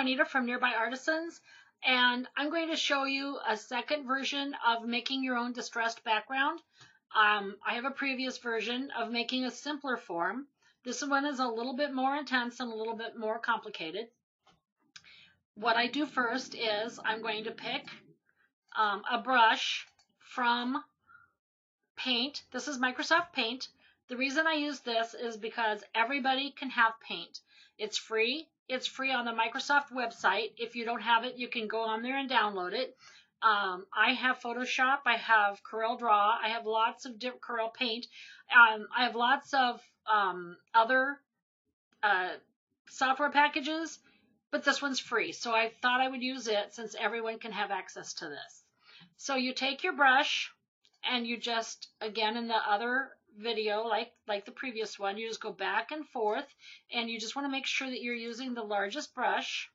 Juanita from Nearby Artisans, and I'm going to show you a second version of making your own distressed background. I have a previous version of making a simpler form. This one is a little bit more intense and a little bit more complicated. What I do first is I'm going to pick a brush from Paint. This is Microsoft Paint. The reason I use this is because everybody can have Paint. It's free. It's free on the Microsoft website. If you don't have it, you can go on there and download it. I have Photoshop. I have CorelDRAW. I have lots of Corel Paint. I have lots of other software packages, but this one's free. So I thought I would use it since everyone can have access to this. So you take your brush and you just, again, in the other video, like the previous one, you just go back and forth, and you just want to make sure that you're using the largest brush,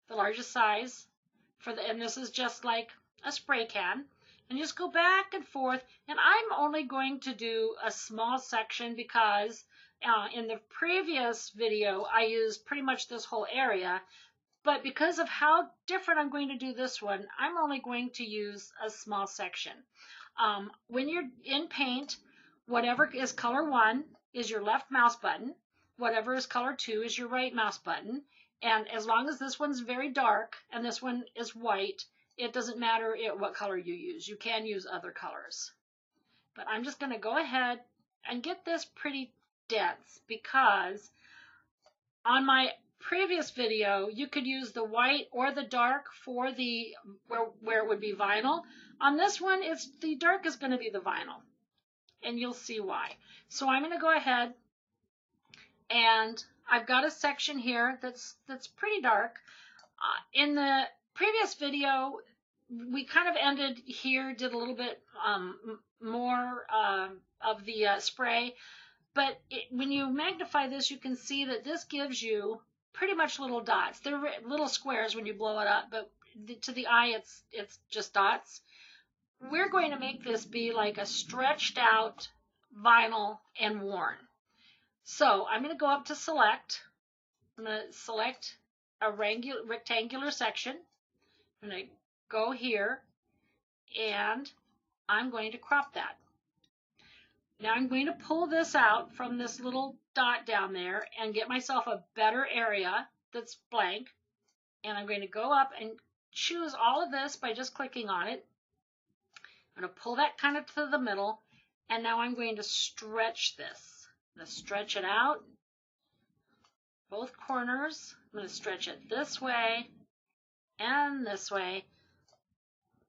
the largest size, and this is just like a spray can, and you just go back and forth. And I'm only going to do a small section because in the previous video I used pretty much this whole area, but because of how different I'm going to do this one, I'm only going to use a small section. When you're in Paint, whatever is color 1 is your left mouse button. Whatever is color 2 is your right mouse button. And as long as this one's very dark and this one is white, it doesn't matter what color you use. You can use other colors. But I'm just going to go ahead and get this pretty dense, because on my previous video you could use the white or the dark for the where it would be vinyl. On this one, the dark is going to be the vinyl, and you'll see why. So I'm going to go ahead, and I've got a section here that's pretty dark. In the previous video, we kind of ended here, did a little bit more of the spray, but when you magnify this, you can see that this gives you pretty much little dots. They're little squares when you blow it up, but to the eye, it's just dots. We're going to make this be like a stretched out vinyl and worn. So I'm going to go up to select. I'm going to select a rectangular section. I'm going to go here, and I'm going to crop that. Now I'm going to pull this out from this little dot down there and get myself a better area that's blank. And I'm going to go up and choose all of this by just clicking on it. I'm going to pull that kind of to the middle, and now I'm going to stretch this. I'm going to stretch it out, both corners. I'm going to stretch it this way and this way.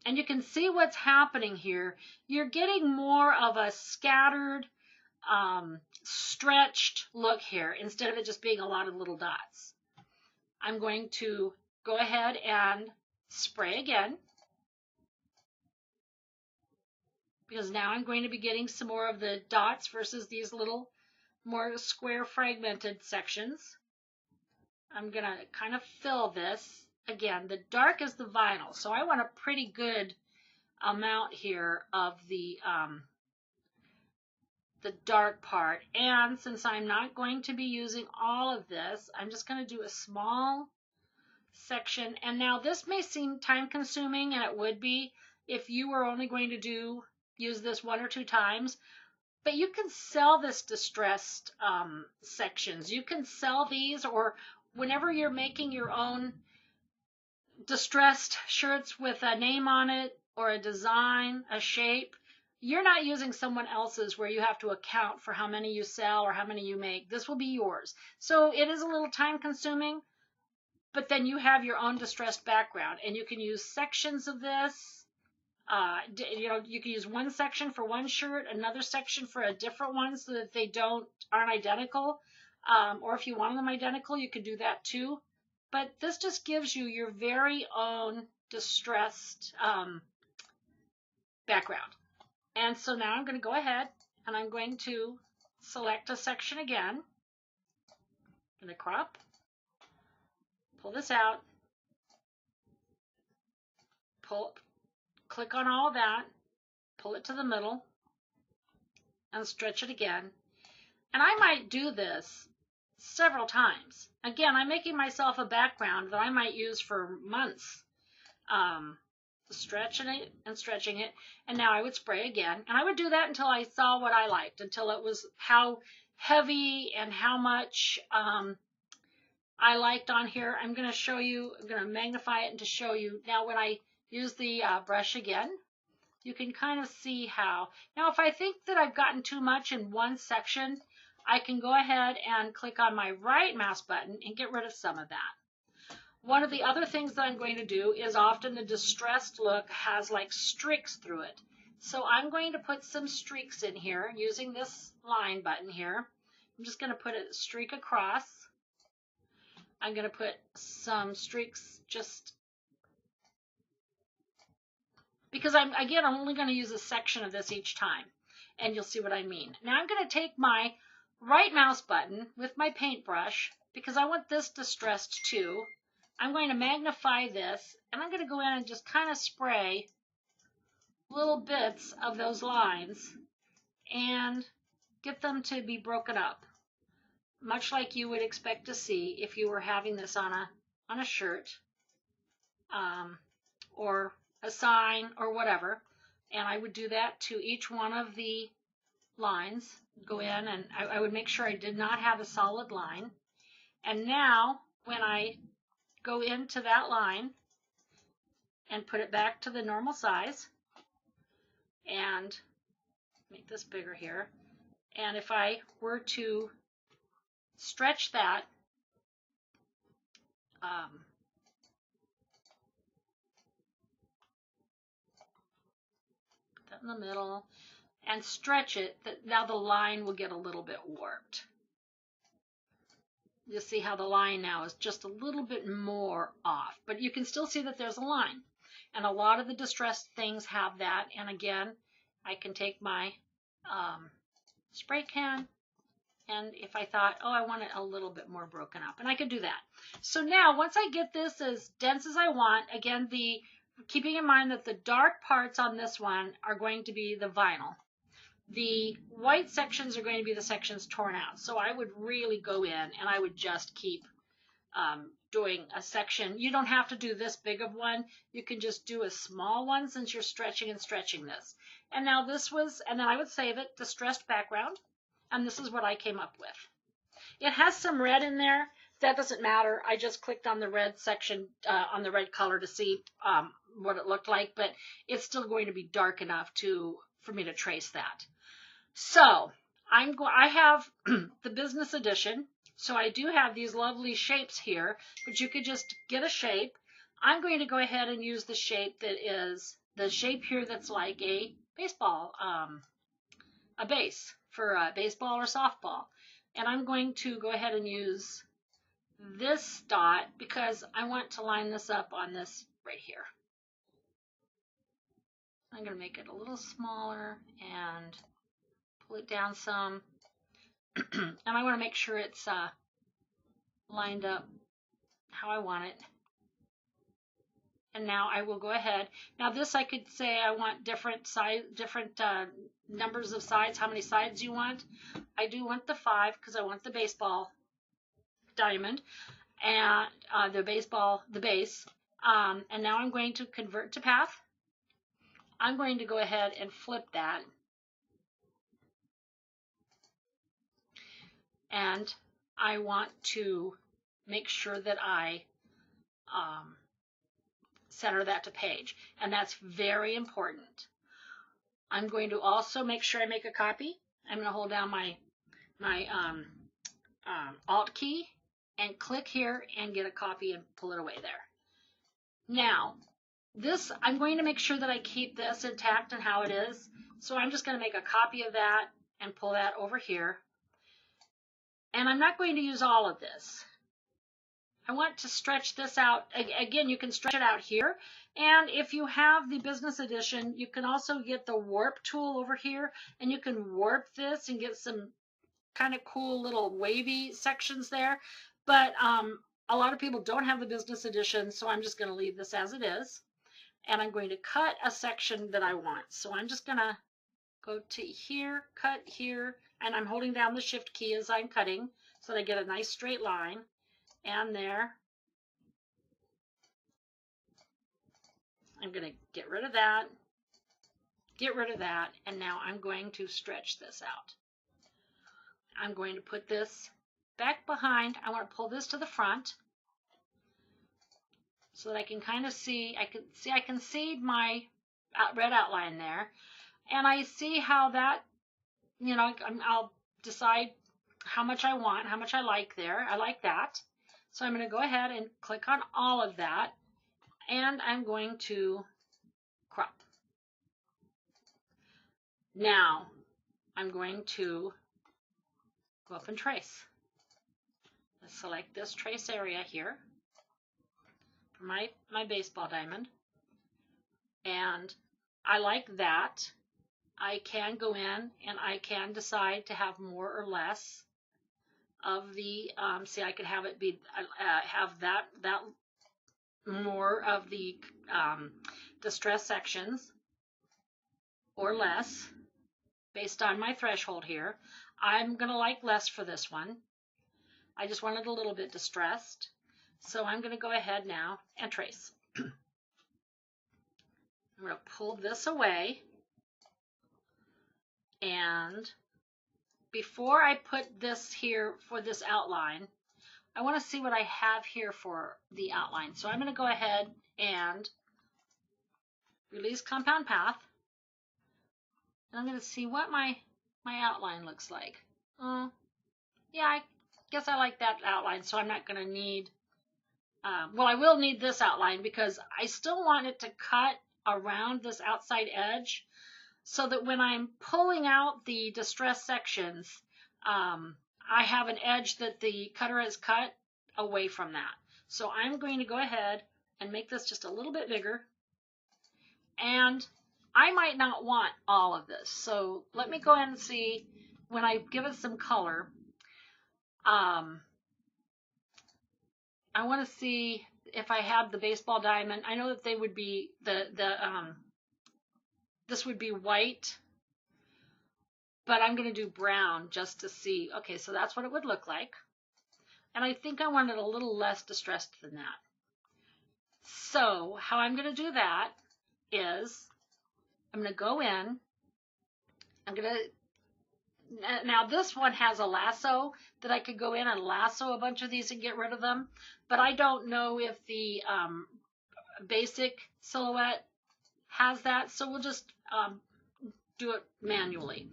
And you can see what's happening here. You're getting more of a scattered, stretched look here, instead of it just being a lot of little dots. I'm going to go ahead and spray again, because now I'm going to be getting some more of the dots versus these little more square fragmented sections. I'm going to kind of fill this. Again, the dark is the vinyl, so I want a pretty good amount here of the dark part. And since I'm not going to be using all of this, I'm just going to do a small section. And now this may seem time consuming, and it would be if you were only going to use this 1 or 2 times, but you can sell this distressed sections. You can sell these, or whenever you're making your own distressed shirts with a name on it, or a design, a shape, you're not using someone else's where you have to account for how many you sell or how many you make. This will be yours. So it is a little time consuming, but then you have your own distressed background, and you can use sections of this. You can use one section for one shirt, another section for a different one, so that they aren't identical. Or if you want them identical, you could do that too. But this just gives you your very own distressed background. And so now I'm going to go ahead and I'm going to select a section again. I'm going to crop, pull this out, click on all that, pull it to the middle, and stretch it again. And I might do this several times. Again, I'm making myself a background that I might use for months. Stretching it and stretching it, and now I would spray again, and I would do that until I saw what I liked, until it was how heavy and how much I liked on here. I'm going to show you, I'm going to magnify it and to show you. Now when I use the brush again, you can kind of see how. Now if I think that I've gotten too much in one section, I can go ahead and click on my right mouse button and get rid of some of that. One of the other things that I'm going to do is often the distressed look has like streaks through it. So I'm going to put some streaks in here using this line button here. I'm just going to put a streak across. I'm going to put some streaks just because I'm only going to use a section of this each time, and you'll see what I mean. Now I'm going to take my right mouse button with my paintbrush because I want this distressed too. I'm going to magnify this, and I'm going to go in and just kind of spray little bits of those lines and get them to be broken up, much like you would expect to see if you were having this on a shirt or a sign or whatever. And I would do that to each one of the lines. Go in, and I would make sure I did not have a solid line. And now when I go into that line and put it back to the normal size and make this bigger here. And if I were to stretch that, put that in the middle and stretch it, now the line will get a little bit warped. You'll see how the line now is just a little bit more off, but you can still see that there's a line. And a lot of the distressed things have that. And again, I can take my spray can, and if I thought, oh, I want it a little bit more broken up, and I could do that. So now, once I get this as dense as I want, again, keeping in mind that the dark parts on this one are going to be the vinyl. The white sections are going to be the sections torn out. So I would really go in and I would just keep doing a section. You don't have to do this big of one. You can just do a small one since you're stretching and stretching this. And now this was, and then I would save it, distressed background. And this is what I came up with. It has some red in there. That doesn't matter. I just clicked on the red section, on the red color to see what it looked like, but it's still going to be dark enough for me to trace that. So I have the business edition, so I do have these lovely shapes here, but you could just get a shape. I'm going to go ahead and use the shape that is the shape here that's like a baseball, a base for baseball or softball. And I'm going to go ahead and use this dot because I want to line this up on this right here. I'm going to make it a little smaller and pull it down some. And I want to make sure it's lined up how I want it. And now I will go ahead. Now this I could say I want different size, different numbers of sides. How many sides you want? I do want the 5 because I want the baseball diamond and the base. And now I'm going to convert to path. I'm going to go ahead and flip that. And I want to make sure that I center that to page. And that's very important. I'm going to also make sure I make a copy. I'm going to hold down my Alt key and click here and get a copy and pull it away there. Now, this, I'm going to make sure that I keep this intact and how it is. So I'm just going to make a copy of that and pull that over here. And I'm not going to use all of this. I want to stretch this out. Again, you can stretch it out here. And if you have the business edition, you can also get the warp tool over here. And you can warp this and get some kind of cool little wavy sections there. But a lot of people don't have the business edition, so I'm just going to leave this as it is. And I'm going to cut a section that I want. So I'm just going to go to here, cut here, and I'm holding down the shift key as I'm cutting so that I get a nice straight line. And there. I'm going to get rid of that, and now I'm going to stretch this out. I'm going to put this back behind. I want to pull this to the front so that I can kind of see, I can see my red outline there, and I see how that, you know, I'll decide how much I want, how much I like there. I like that. So I'm going to go ahead and click on all of that, and I'm going to crop. Now I'm going to go up and trace. Let's select this trace area here for my baseball diamond. And I like that. I can go in and I can decide to have more or less of the, see, I could have it be, have that more of the distress sections or less based on my threshold here. I'm going to like less for this one. I just want it a little bit distressed. So I'm going to go ahead now and trace. I'm going to pull this away. And before I put this here for this outline, I want to see what I have here for the outline. So I'm going to go ahead and release compound path. And I'm going to see what my outline looks like. Yeah, I guess I like that outline, so I'm not going to need, well, I will need this outline because I still want it to cut around this outside edge so that when I'm pulling out the distress sections, I have an edge that the cutter has cut away from that. So I'm going to go ahead and make this just a little bit bigger. And I might not want all of this. So let me go ahead and see when I give it some color. I want to see if I have the baseball diamond. I know that they would be this would be white, but I'm going to do brown just to see. Okay, so that's what it would look like. And I think I want it a little less distressed than that. So how I'm going to do that is I'm going to go in. I'm going to, now this one has a lasso that I could go in and lasso a bunch of these and get rid of them. But I don't know if the basic silhouette has that. So we'll just do it manually.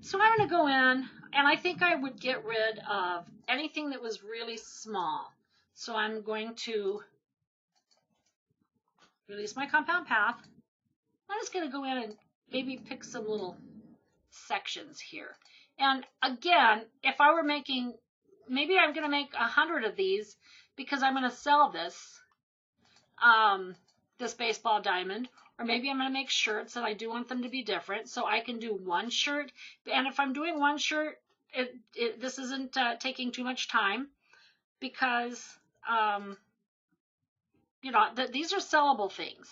So I'm going to go in, and I think I would get rid of anything that was really small. So I'm going to release my compound path. I'm just going to go in and maybe pick some little sections here. And again, if I were making, maybe I'm going to make 100 of these because I'm going to sell this, this baseball diamond. Or maybe I'm going to make shirts and I do want them to be different. So I can do one shirt. And if I'm doing one shirt, this isn't taking too much time because, you know, these are sellable things.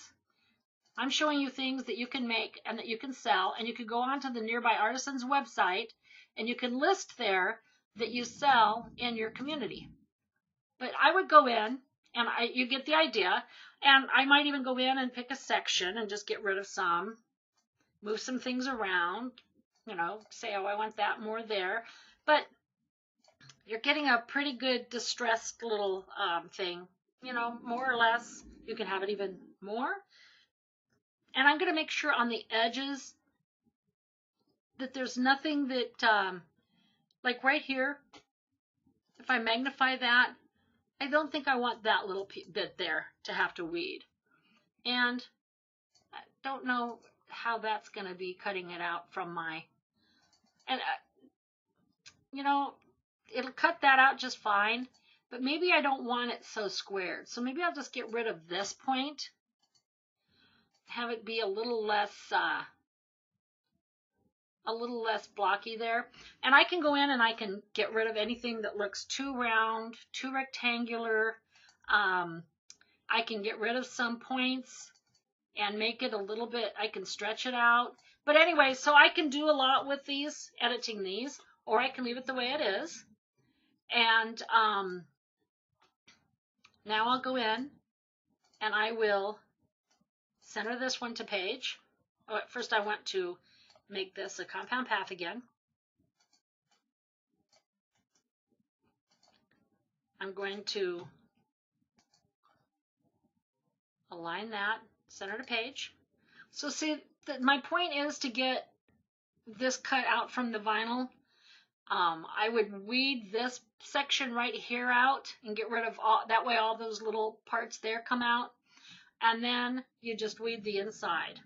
I'm showing you things that you can make and that you can sell. And you can go onto the Nearby Artisans website and you can list there that you sell in your community. But I would go in and you get the idea. And I might even go in and pick a section and just get rid of some, move some things around, you know, say, oh, I want that more there. But you're getting a pretty good distressed little thing, you know, more or less. You can have it even more. And I'm going to make sure on the edges that there's nothing that, like right here, if I magnify that, I don't think I want that little bit there to have to weed. And I don't know how that's going to be cutting it out from my, and you know, it'll cut that out just fine, but maybe I don't want it so squared. So maybe I'll just get rid of this point, have it be a little less blocky there. And I can go in and I can get rid of anything that looks too round, too rectangular. I can get rid of some points and make it a little bit, I can stretch it out. But anyway, so I can do a lot with these, editing these, or I can leave it the way it is. And now I'll go in and I will center this one to page. Oh, first I want to make this a compound path again. I'm going to align that center to page. So see, my point is to get this cut out from the vinyl. I would weed this section right here out and get rid of all, that way all those little parts there come out. And then you just weed the inside.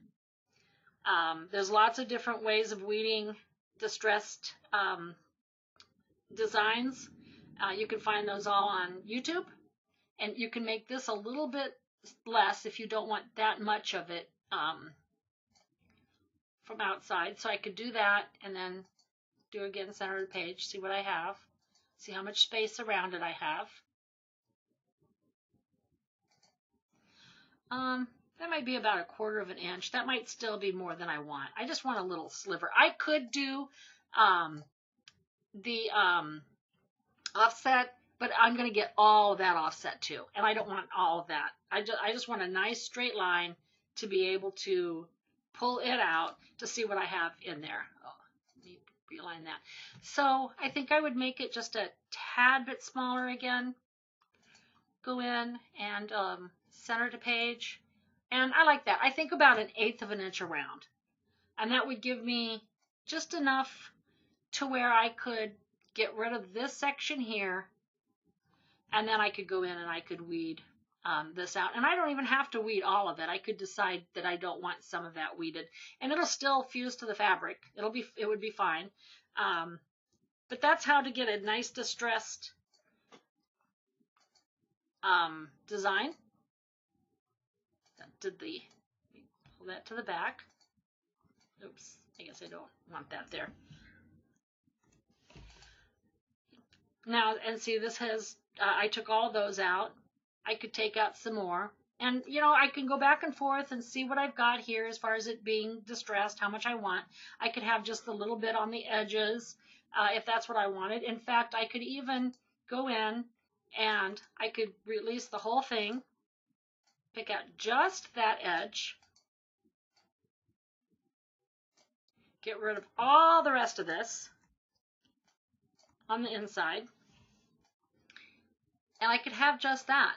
There's lots of different ways of weeding distressed designs. You can find those all on YouTube. And you can make this a little bit less if you don't want that much of it from outside. So I could do that and then do again center of the page, see what I have, see how much space around it I have. That might be about 1/4 of an inch. That might still be more than I want. I just want a little sliver. I could do the offset, but I'm going to get all of that offset too, and I don't want all of that. I just want a nice straight line to be able to pull it out to see what I have in there. Oh, let me realign that. So I think I would make it just a tad bit smaller again. Go in and center to page. And I like that. I think about 1/8 of an inch around. And that would give me just enough to where I could get rid of this section here. And then I could go in and I could weed this out. And I don't even have to weed all of it. I could decide that I don't want some of that weeded. And it'll still fuse to the fabric. It would be fine. But that's how to get a nice distressed design. Pull that to the back. Oops, I guess I don't want that there. Now, and see, this has, I took all those out. I could take out some more. And, you know, I can go back and forth and see what I've got here as far as it being distressed, how much I want. I could have just a little bit on the edges if that's what I wanted. In fact, I could even go in and I could release the whole thing, pick out just that edge, get rid of all the rest of this on the inside, and I could have just that.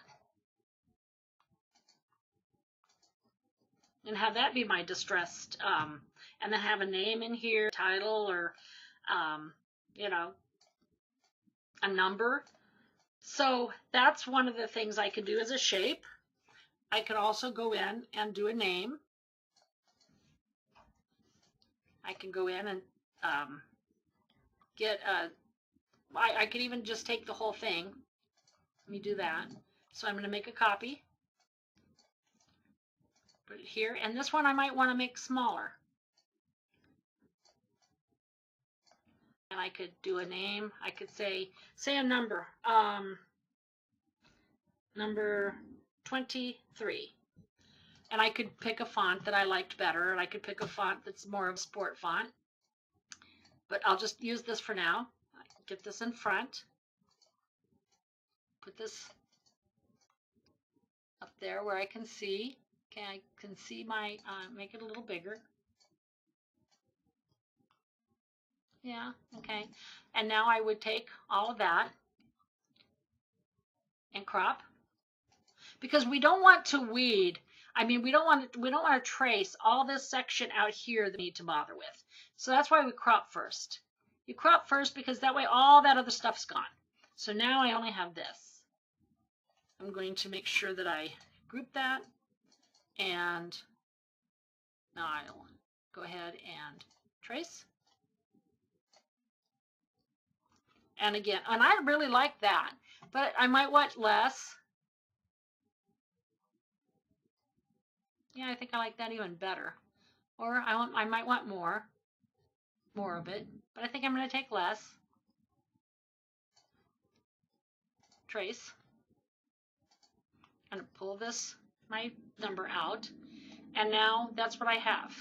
And have that be my distressed, and then have a name in here, title, or, you know, a number. So that's one of the things I could do as a shape. I could also go in and do a name. I can go in and get a, I could even just take the whole thing. Let me do that. So I'm going to make a copy. Put it here. And this one I might want to make smaller. And I could do a name. I could say a number. Number 23. And I could pick a font that I liked better, and I could pick a font that's more of a sport font. But I'll just use this for now. Get this in front. Put this up there where I can see. Okay, I can see my, make it a little bigger. Yeah, okay. And now I would take all of that and crop. Because we don't want to weed. I mean, we don't want to trace all this section out here that we need to bother with. So that's why we crop first. You crop first because that way all that other stuff's gone. So now I only have this. I'm going to make sure that I group that, and now I'll go ahead and trace. And again, and I really like that, but I might want less. Yeah, I think I like that even better. Or I might want more of it, but I think I'm going to take less. Trace. I'm going to pull my number out, and now that's what I have.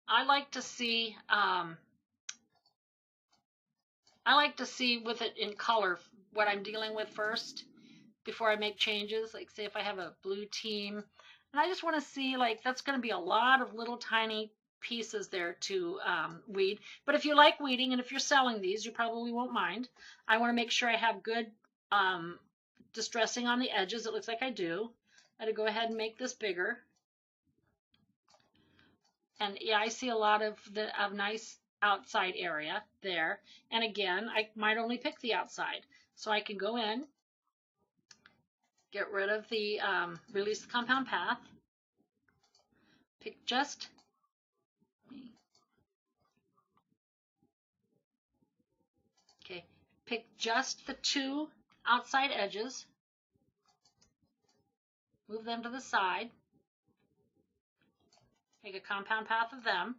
I like to see I like to see with it in color what I'm dealing with first before I make changes. Like say if I have a blue team, and I just want to see, like, that's going to be a lot of little tiny pieces there to weed. But if you like weeding and if you're selling these, you probably won't mind. I want to make sure I have good distressing on the edges. It looks like I do. I had to go ahead and make this bigger. And yeah, I see a lot of nice outside area there. And again, I might only pick the outside. So I can go in, get rid of the release the compound path, pick just pick just the 2 outside edges, move them to the side, make a compound path of them,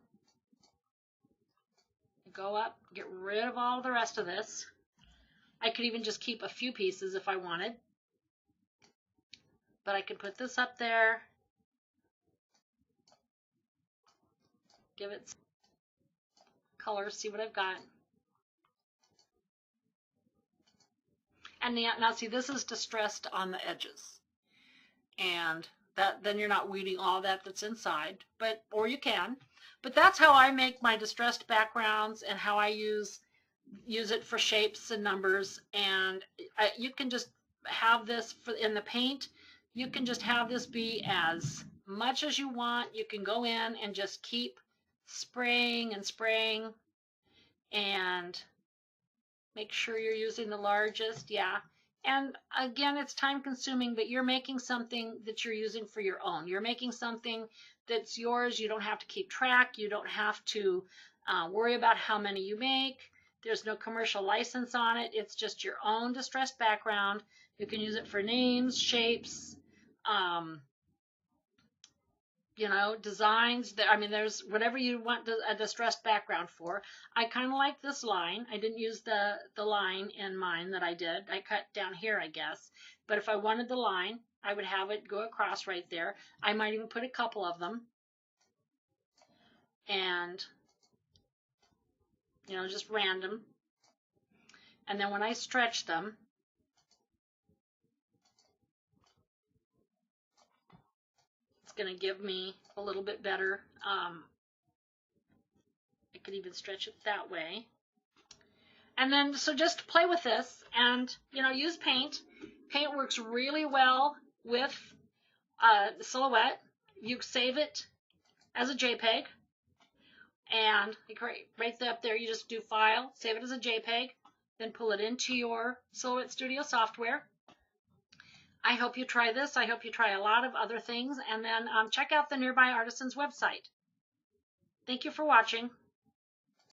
go up, get rid of all the rest of this. I could even just keep a few pieces if I wanted, but I could put this up there, give it color, see what I've got. And now see, this is distressed on the edges, and then you're not weeding all that's inside, or you can. But that's how I make my distressed backgrounds and how I use it for shapes and numbers. And you can just have this in the paint. You can just have this be as much as you want. You can go in and just keep spraying and spraying, and make sure you're using the largest. Yeah. And again, it's time consuming, but you're making something that you're using for your own. You're making something that's yours. You don't have to keep track. You don't have to worry about how many you make. There's no commercial license on it. It's just your own distressed background. You can use it for names, shapes, you know, designs. I mean, there's whatever you want a distressed background for. I kind of like this line. I didn't use the line in mine that I did. I cut down here, I guess. But if I wanted the line, I would have it go across right there. I might even put a couple of them. And, you know, just random. And then when I stretch them, going to give me a little bit better. I could even stretch it that way. And then, so just play with this and, you know, use paint. Paint works really well with the Silhouette. You save it as a JPEG. And right up there, you just do File, save it as a JPEG, then pull it into your Silhouette Studio software. I hope you try this. I hope you try a lot of other things, and then check out the Nearby Artisans website. Thank you for watching.